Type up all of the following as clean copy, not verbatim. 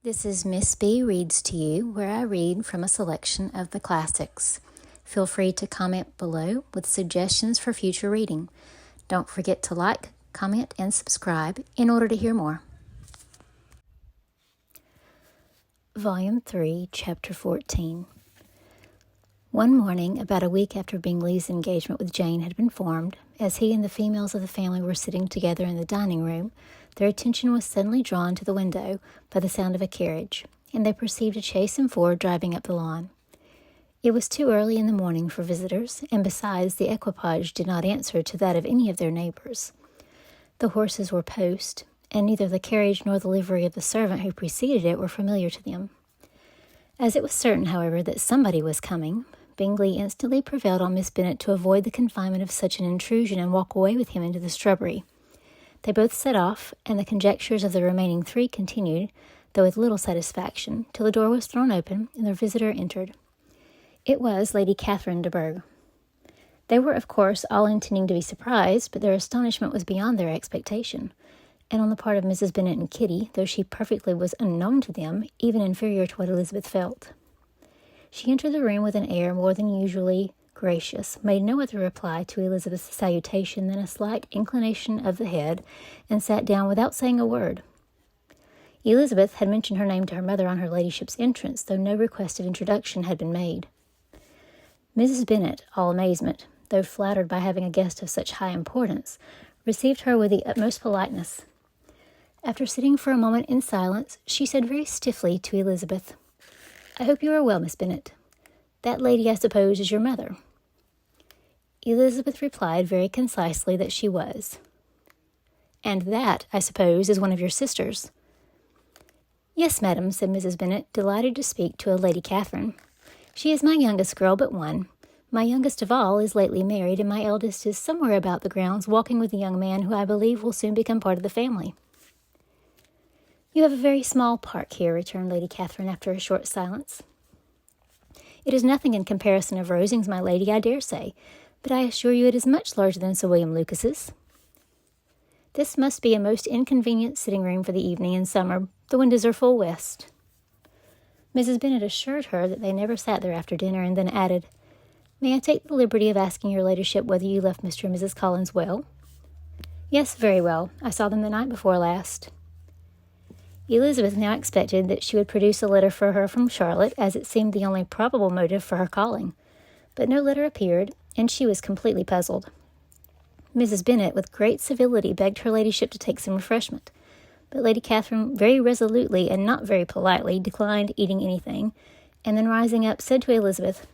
This is Miss B Reads to You, where I read from a selection of the classics. Feel free to comment below with suggestions for future reading. Don't forget to like, comment, and subscribe in order to hear more. Volume 3, Chapter 14. One morning, about a week after Bingley's engagement with Jane had been formed, as he and the females of the family were sitting together in the dining room, their attention was suddenly drawn to the window by the sound of a carriage, and they perceived a chaise and four driving up the lawn. It was too early in the morning for visitors, and besides, the equipage did not answer to that of any of their neighbors. The horses were post, and neither the carriage nor the livery of the servant who preceded it were familiar to them. As it was certain, however, that somebody was coming, Bingley instantly prevailed on Miss Bennet to avoid the confinement of such an intrusion and walk away with him into the shrubbery. They both set off, and the conjectures of the remaining three continued, though with little satisfaction, till the door was thrown open and their visitor entered. It was Lady Catherine de Bourgh. They were, of course, all intending to be surprised, but their astonishment was beyond their expectation, and on the part of Mrs. Bennet and Kitty, though she perfectly was unknown to them, even inferior to what Elizabeth felt. She entered the room with an air more than usually gracious, made no other reply to Elizabeth's salutation than a slight inclination of the head, and sat down without saying a word. Elizabeth had mentioned her name to her mother on her ladyship's entrance, though no request of introduction had been made. Mrs. Bennet, all amazement, though flattered by having a guest of such high importance, received her with the utmost politeness. After sitting for a moment in silence, she said very stiffly to Elizabeth, "I hope you are well, Miss Bennet. That lady, I suppose, is your mother." Elizabeth replied very concisely that she was. "And that, I suppose, is one of your sisters." "Yes, madam," said Mrs. Bennet, delighted to speak to a Lady Catherine. "She is my youngest girl but one. My youngest of all is lately married, and my eldest is somewhere about the grounds walking with a young man who I believe will soon become part of the family." "You have a very small park here," returned Lady Catherine after a short silence. "It is nothing in comparison of Rosings, my lady, I dare say, but I assure you it is much larger than Sir William Lucas's. This must be a most inconvenient sitting-room for the evening in summer. The windows are full west." Mrs. Bennet assured her that they never sat there after dinner, and then added, "May I take the liberty of asking your ladyship whether you left Mr. and Mrs. Collins well?" "Yes, very well. I saw them the night before last." Elizabeth now expected that she would produce a letter for her from Charlotte, as it seemed the only probable motive for her calling. But no letter appeared, and she was completely puzzled. Mrs. Bennet, with great civility, begged her ladyship to take some refreshment, but Lady Catherine very resolutely and not very politely declined eating anything, and then rising up, said to Elizabeth,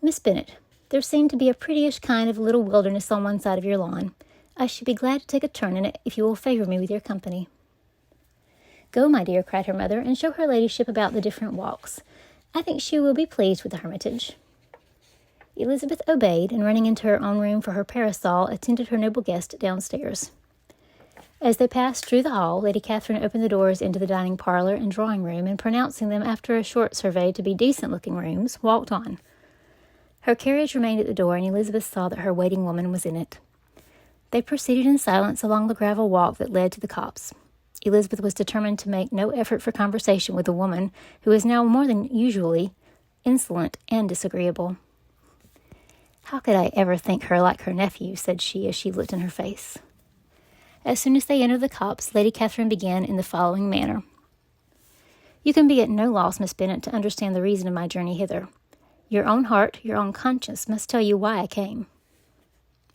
"Miss Bennet, there seemed to be a prettyish kind of little wilderness on one side of your lawn. I should be glad to take a turn in it if you will favour me with your company." "Go, my dear," cried her mother, "and show her ladyship about the different walks. I think she will be pleased with the hermitage." Elizabeth obeyed, and running into her own room for her parasol, attended her noble guest downstairs. As they passed through the hall, Lady Catherine opened the doors into the dining parlour and drawing-room, and pronouncing them after a short survey to be decent-looking rooms, walked on. Her carriage remained at the door, and Elizabeth saw that her waiting woman was in it. They proceeded in silence along the gravel walk that led to the copse. Elizabeth was determined to make no effort for conversation with a woman who was now more than usually insolent and disagreeable. "How could I ever think her like her nephew?" said she as she looked in her face. As soon as they entered the copse, Lady Catherine began in the following manner. "You can be at no loss, Miss Bennet, to understand the reason of my journey hither. Your own heart, your own conscience must tell you why I came."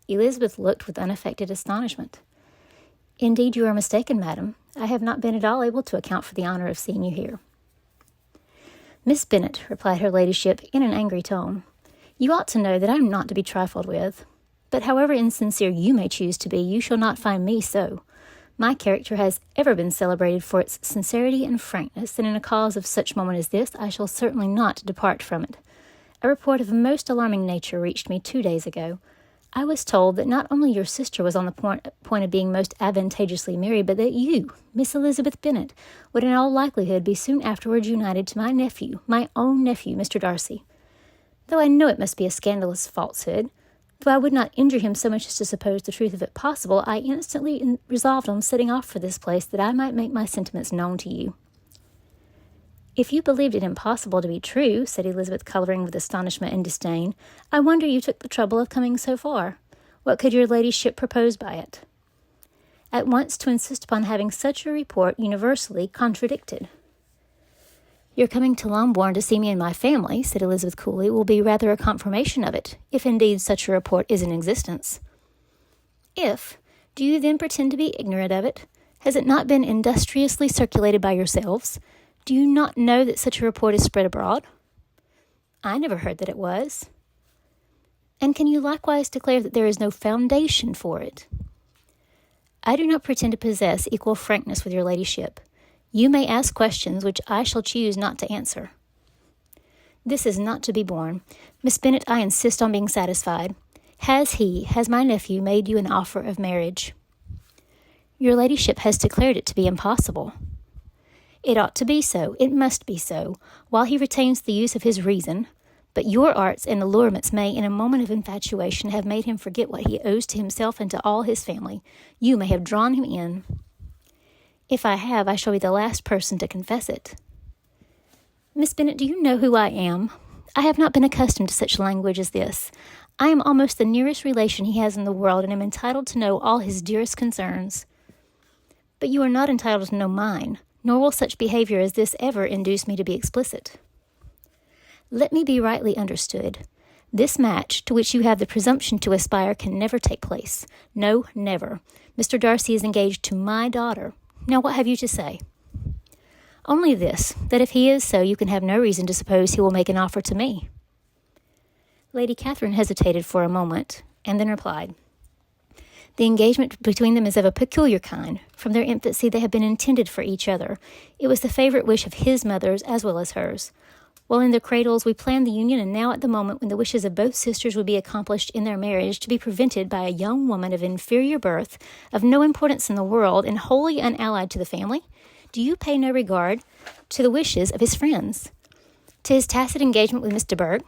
Elizabeth looked with unaffected astonishment. "Indeed, you are mistaken, madam. I have not been at all able to account for the honour of seeing you here." "Miss Bennet," replied her ladyship in an angry tone, "you ought to know that I am not to be trifled with. But however insincere you may choose to be, you shall not find me so. My character has ever been celebrated for its sincerity and frankness, and in a cause of such moment as this, I shall certainly not depart from it. A report of a most alarming nature reached me 2 days ago. I was told that not only your sister was on the point of being most advantageously married, but that you, Miss Elizabeth Bennet, would in all likelihood be soon afterwards united to my nephew, my own nephew, Mr. Darcy. Though I know it must be a scandalous falsehood, though I would not injure him so much as to suppose the truth of it possible, I instantly resolved on setting off for this place that I might make my sentiments known to you." "If you believed it impossible to be true," said Elizabeth, colouring with astonishment and disdain, "I wonder you took the trouble of coming so far. What could your ladyship propose by it?" "At once to insist upon having such a report universally contradicted." "Your coming to Longbourn to see me and my family," said Elizabeth coolly, "will be rather a confirmation of it, if indeed such a report is in existence." "If? Do you then pretend to be ignorant of it? Has it not been industriously circulated by yourselves? Do you not know that such a report is spread abroad?" "I never heard that it was." "And can you likewise declare that there is no foundation for it?" "I do not pretend to possess equal frankness with your ladyship. You may ask questions which I shall choose not to answer." "This is not to be borne. Miss Bennet, I insist on being satisfied. Has my nephew made you an offer of marriage?" "Your ladyship has declared it to be impossible." "It ought to be so. It must be so, while he retains the use of his reason. But your arts and allurements may, in a moment of infatuation, have made him forget what he owes to himself and to all his family. You may have drawn him in." "If I have, I shall be the last person to confess it." "Miss Bennet, do you know who I am? I have not been accustomed to such language as this. I am almost the nearest relation he has in the world, and am entitled to know all his dearest concerns." "But you are not entitled to know mine, nor will such behavior as this ever induce me to be explicit." "Let me be rightly understood. This match, to which you have the presumption to aspire, can never take place. No, never. Mr. Darcy is engaged to my daughter. Now what have you to say?" "Only this, that if he is so, you can have no reason to suppose he will make an offer to me." Lady Catherine hesitated for a moment, and then replied, "The engagement between them is of a peculiar kind. From their infancy they have been intended for each other. It was the favourite wish of his mother's as well as hers. While in their cradles we planned the union, and now at the moment when the wishes of both sisters would be accomplished in their marriage, to be prevented by a young woman of inferior birth, of no importance in the world, and wholly unallied to the family? Do you pay no regard to the wishes of his friends? To his tacit engagement with Miss de Bourgh?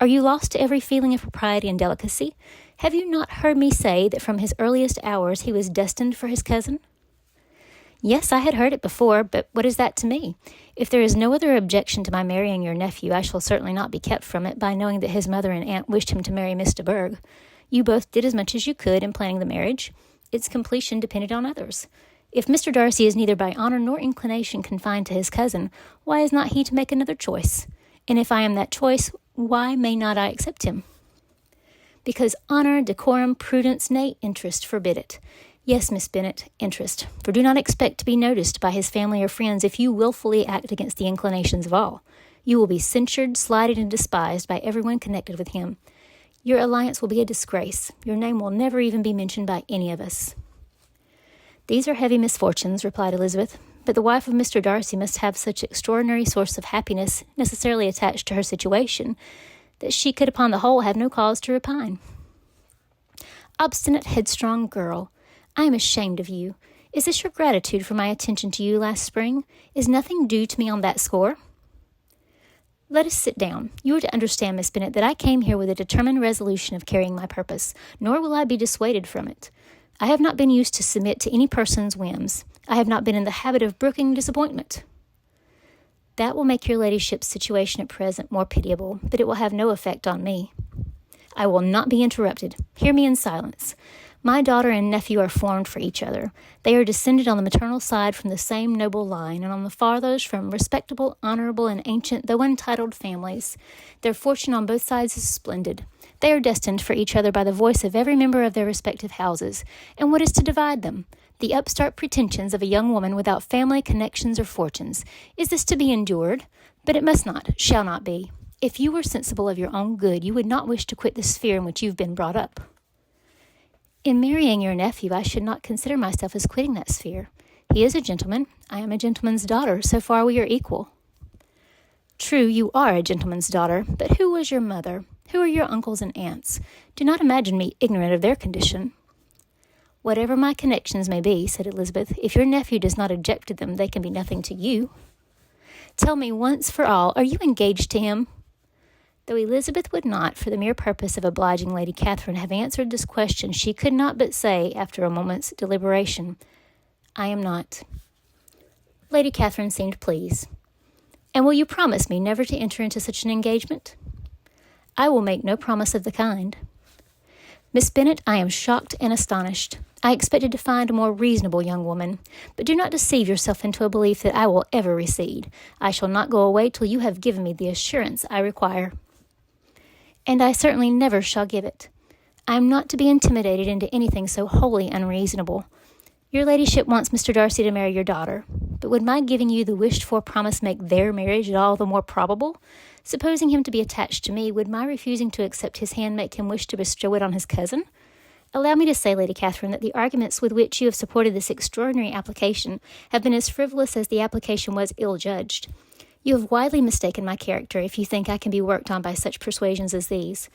Are you lost to every feeling of propriety and delicacy? Have you not heard me say that from his earliest hours he was destined for his cousin?" "Yes, I had heard it before, but what is that to me? If there is no other objection to my marrying your nephew, I shall certainly not be kept from it by knowing that his mother and aunt wished him to marry Miss de Bourgh. You both did as much as you could in planning the marriage. Its completion depended on others. If Mr. Darcy is neither by honour nor inclination confined to his cousin, why is not he to make another choice? And if I am that choice, why may not I accept him?" "Because honour, decorum, prudence, nay, interest forbid it. Yes, Miss Bennet, interest, for do not expect to be noticed by his family or friends if you wilfully act against the inclinations of all. You will be censured, slighted, and despised by everyone connected with him. Your alliance will be a disgrace. Your name will never even be mentioned by any of us." "These are heavy misfortunes," replied Elizabeth, "but the wife of Mr. Darcy must have such extraordinary source of happiness necessarily attached to her situation, that she could upon the whole have no cause to repine." "Obstinate, headstrong girl! I am ashamed of you. Is this your gratitude for my attention to you last spring? Is nothing due to me on that score?" "Let us sit down. You are to understand, Miss Bennet, that I came here with a determined resolution of carrying my purpose, nor will I be dissuaded from it. I have not been used to submit to any person's whims. I have not been in the habit of brooking disappointment." "That will make your ladyship's situation at present more pitiable, but it will have no effect on me." "I will not be interrupted. Hear me in silence. My daughter and nephew are formed for each other. They are descended on the maternal side from the same noble line, and on the father's from respectable, honourable, and ancient, though untitled families. Their fortune on both sides is splendid. They are destined for each other by the voice of every member of their respective houses. And what is to divide them? The upstart pretensions of a young woman without family, connections, or fortunes. Is this to be endured? But it must not, shall not be. If you were sensible of your own good, you would not wish to quit the sphere in which you have been brought up." "In marrying your nephew, I should not consider myself as quitting that sphere. He is a gentleman. I am a gentleman's daughter. So far we are equal." "True, you are a gentleman's daughter, but who was your mother? Who are your uncles and aunts? Do not imagine me ignorant of their condition." "Whatever my connections may be," said Elizabeth, "if your nephew does not object to them, they can be nothing to you. Tell me once for all, are you engaged to him?" Though Elizabeth would not, for the mere purpose of obliging Lady Catherine, have answered this question, she could not but say, after a moment's deliberation, "I am not." Lady Catherine seemed pleased. And will you promise me never to enter into such an engagement?" "I will make no promise of the kind." "Miss Bennet, I am shocked and astonished. I expected to find a more reasonable young woman. But do not deceive yourself into a belief that I will ever recede. I shall not go away till you have given me the assurance I require." "And I certainly never shall give it. I am not to be intimidated into anything so wholly unreasonable. Your ladyship wants Mr. Darcy to marry your daughter, but would my giving you the wished-for promise make their marriage at all the more probable? Supposing him to be attached to me, would my refusing to accept his hand make him wish to bestow it on his cousin? Allow me to say, Lady Catherine, that the arguments with which you have supported this extraordinary application have been as frivolous as the application was ill-judged. You have widely mistaken my character if you think I can be worked on by such persuasions as these.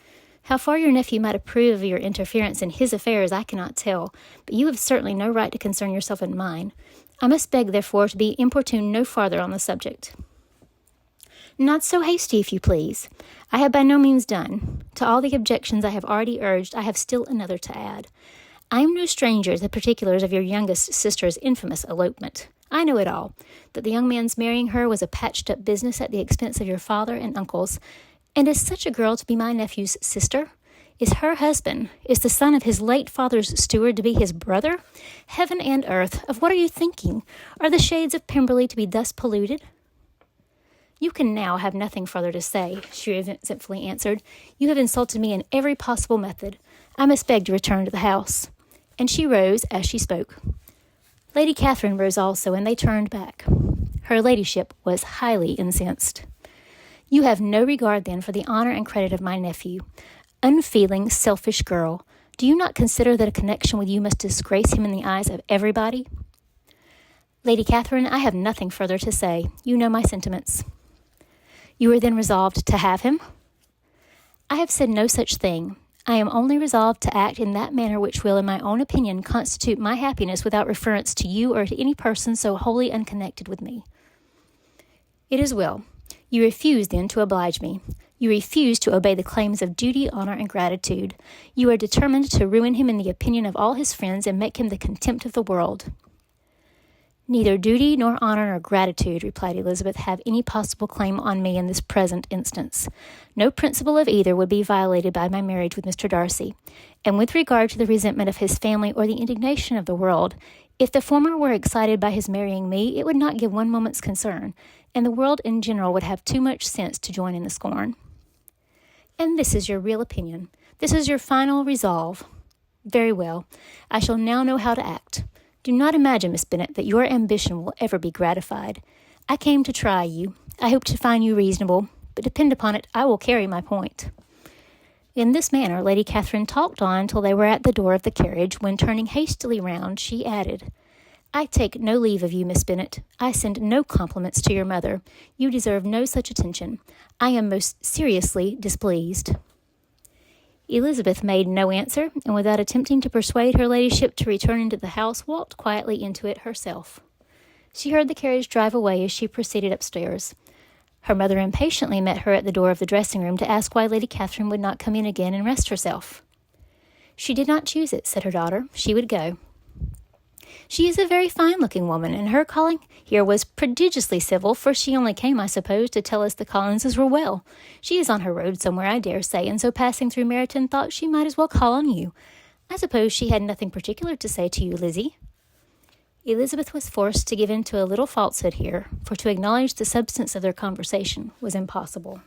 How far your nephew might approve of your interference in his affairs I cannot tell, but you have certainly no right to concern yourself in mine. I must beg, therefore, to be importuned no farther on the subject." "Not so hasty, if you please. I have by no means done. To all the objections I have already urged, I have still another to add. I am no stranger to the particulars of your youngest sister's infamous elopement. I know it all, that the young man's marrying her was a patched-up business at the expense of your father and uncles. And is such a girl to be my nephew's sister? Is her husband, is the son of his late father's steward to be his brother? Heaven and earth, of what are you thinking? Are the shades of Pemberley to be thus polluted?" "You can now have nothing further to say," she resentfully answered. "You have insulted me in every possible method. I must beg to return to the house." And she rose as she spoke. Lady Catherine rose also, and they turned back. Her ladyship was highly incensed. "You have no regard, then, for the honour and credit of my nephew. Unfeeling, selfish girl, do you not consider that a connection with you must disgrace him in the eyes of everybody?" "Lady Catherine, I have nothing further to say. You know my sentiments." "You are then resolved to have him?" "I have said no such thing. I am only resolved to act in that manner which will, in my own opinion, constitute my happiness without reference to you or to any person so wholly unconnected with me." "It is well. You refuse, then, to oblige me. You refuse to obey the claims of duty, honour, and gratitude. You are determined to ruin him in the opinion of all his friends and make him the contempt of the world." "Neither duty, nor honour, nor gratitude," replied Elizabeth, "have any possible claim on me in this present instance. No principle of either would be violated by my marriage with Mr. Darcy. And with regard to the resentment of his family or the indignation of the world, if the former were excited by his marrying me, it would not give one moment's concern, and the world in general would have too much sense to join in the scorn." "And this is your real opinion? This is your final resolve? Very well. I shall now know how to act. Do not imagine, Miss Bennet, that your ambition will ever be gratified. I came to try you. I hope to find you reasonable, but depend upon it, I will carry my point." In this manner Lady Catherine talked on till they were at the door of the carriage, when, turning hastily round, she added, "I take no leave of you, Miss Bennet. I send no compliments to your mother. You deserve no such attention. I am most seriously displeased." Elizabeth made no answer, and without attempting to persuade her ladyship to return into the house, walked quietly into it herself. She heard the carriage drive away as she proceeded upstairs. Her mother impatiently met her at the door of the dressing-room to ask why Lady Catherine would not come in again and rest herself. "She did not choose it," said her daughter. "She would go." "She is a very fine-looking woman, and her calling here was prodigiously civil, for she only came, I suppose, to tell us the Collinses were well. She is on her road somewhere, I dare say, and so passing through Meryton thought she might as well call on you. I suppose she had nothing particular to say to you, Lizzie?" Elizabeth was forced to give in to a little falsehood here, for to acknowledge the substance of their conversation was impossible.